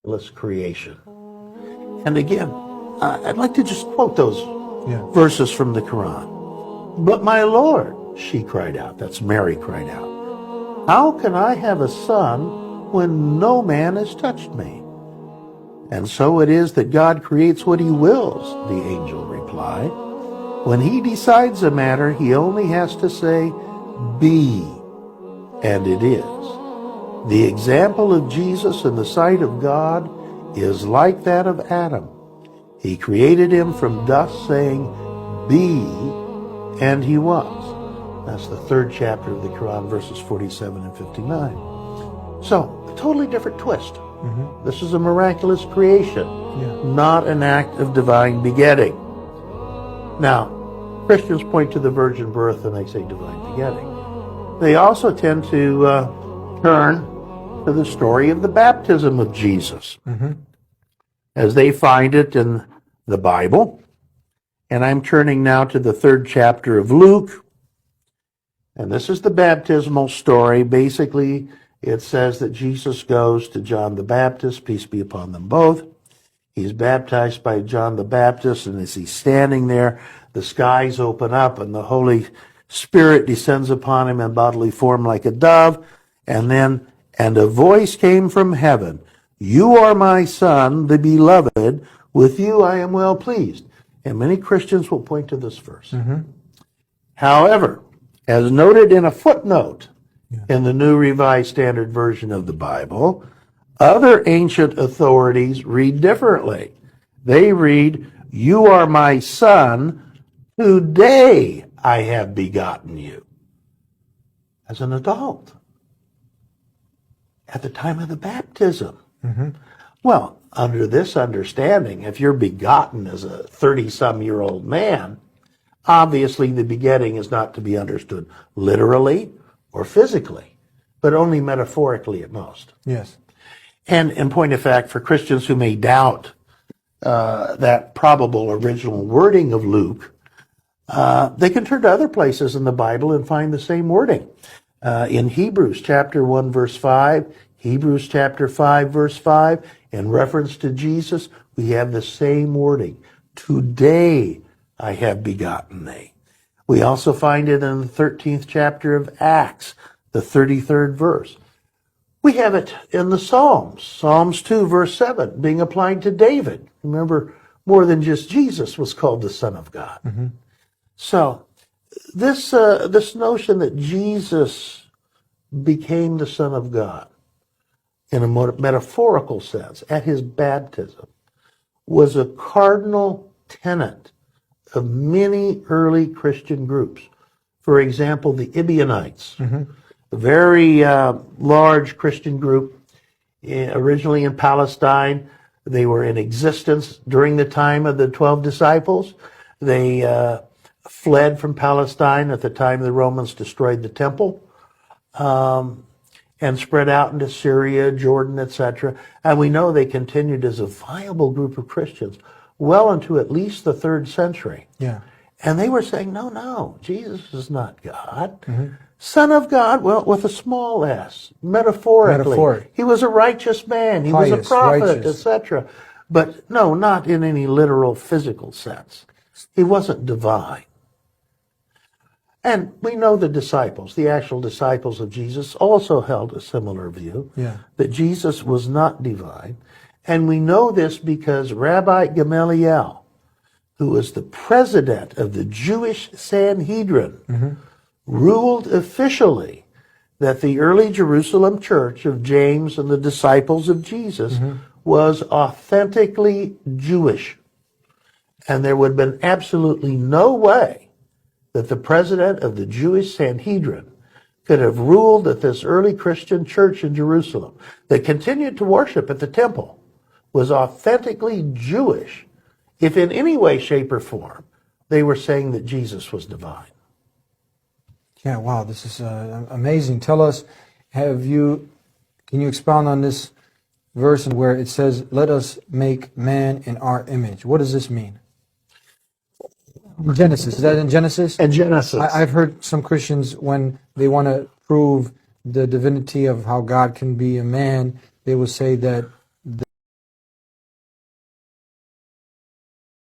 miraculous creation. And again, I'd like to just quote those verses from the Quran. But my Lord, she cried out. That's Mary cried out. How can I have a son when no man has touched me? And so it is that God creates what he wills, the angel replied. When he decides a matter, he only has to say, be, and it is. The example of Jesus in the sight of God is like that of Adam. He created him from dust, saying, be, and he was. That's the 3rd chapter of the Quran, verses 47 and 59. So, a totally different twist. Mm-hmm. This is a miraculous creation, not an act of divine begetting. Now, Christians point to the virgin birth and they say divine begetting. They also tend to turn to the story of the baptism of Jesus, as they find it in the Bible. And I'm turning now to the 3rd chapter of Luke. And this is the baptismal story. Basically, it says that Jesus goes to John the Baptist, peace be upon them both. He's baptized by John the Baptist, and as he's standing there, the skies open up, and the Holy Spirit descends upon him in bodily form like a dove. And a voice came from heaven, you are my Son, the beloved, with you I am well pleased. And many Christians will point to this verse. However, as noted in a footnote in the New Revised Standard Version of the Bible, other ancient authorities read differently. They read, you are my Son, today I have begotten you. As an adult. At the time of the baptism. Well, under this understanding, if you're begotten as a 30-some-year-old man, obviously the begetting is not to be understood literally or physically, but only metaphorically at most. Yes. And in point of fact, for Christians who may doubt that probable original wording of Luke, they can turn to other places in the Bible and find the same wording. In Hebrews chapter 1, verse 5, Hebrews chapter 5, verse 5, in reference to Jesus, we have the same wording. Today I have begotten thee. We also find it in the 13th chapter of Acts, the 33rd verse. We have it in the Psalms, Psalms 2, verse 7, being applied to David. Remember, more than just Jesus was called the Son of God. So, this notion that Jesus became the Son of God in a metaphorical sense at his baptism was a cardinal tenet of many early Christian groups. For example, the Ebionites, a very large Christian group, originally in Palestine. They were in existence during the time of the 12 disciples. They fled from Palestine at the time the Romans destroyed the temple, and spread out into Syria, Jordan, etc. And we know they continued as a viable group of Christians well into at least the 3rd century. Yeah. And they were saying, no, Jesus is not God. Son of God, well, with a small s, metaphorically. He was a righteous man. He was a prophet, etc. But no, not in any literal physical sense. He wasn't divine. And we know the disciples, the actual disciples of Jesus, also held a similar view, that Jesus was not divine. And we know this because Rabbi Gamaliel, who was the president of the Jewish Sanhedrin, ruled officially that the early Jerusalem church of James and the disciples of Jesus was authentically Jewish. And there would have been absolutely no way that the president of the Jewish Sanhedrin could have ruled that this early Christian church in Jerusalem that continued to worship at the temple was authentically Jewish if in any way, shape, or form they were saying that Jesus was divine. Yeah, wow, this is amazing. Tell us, can you expound on this verse where it says, let us make man in our image? What does this mean? Genesis. Is that in Genesis? In Genesis. I've heard some Christians, when they want to prove the divinity of how God can be a man, they will say that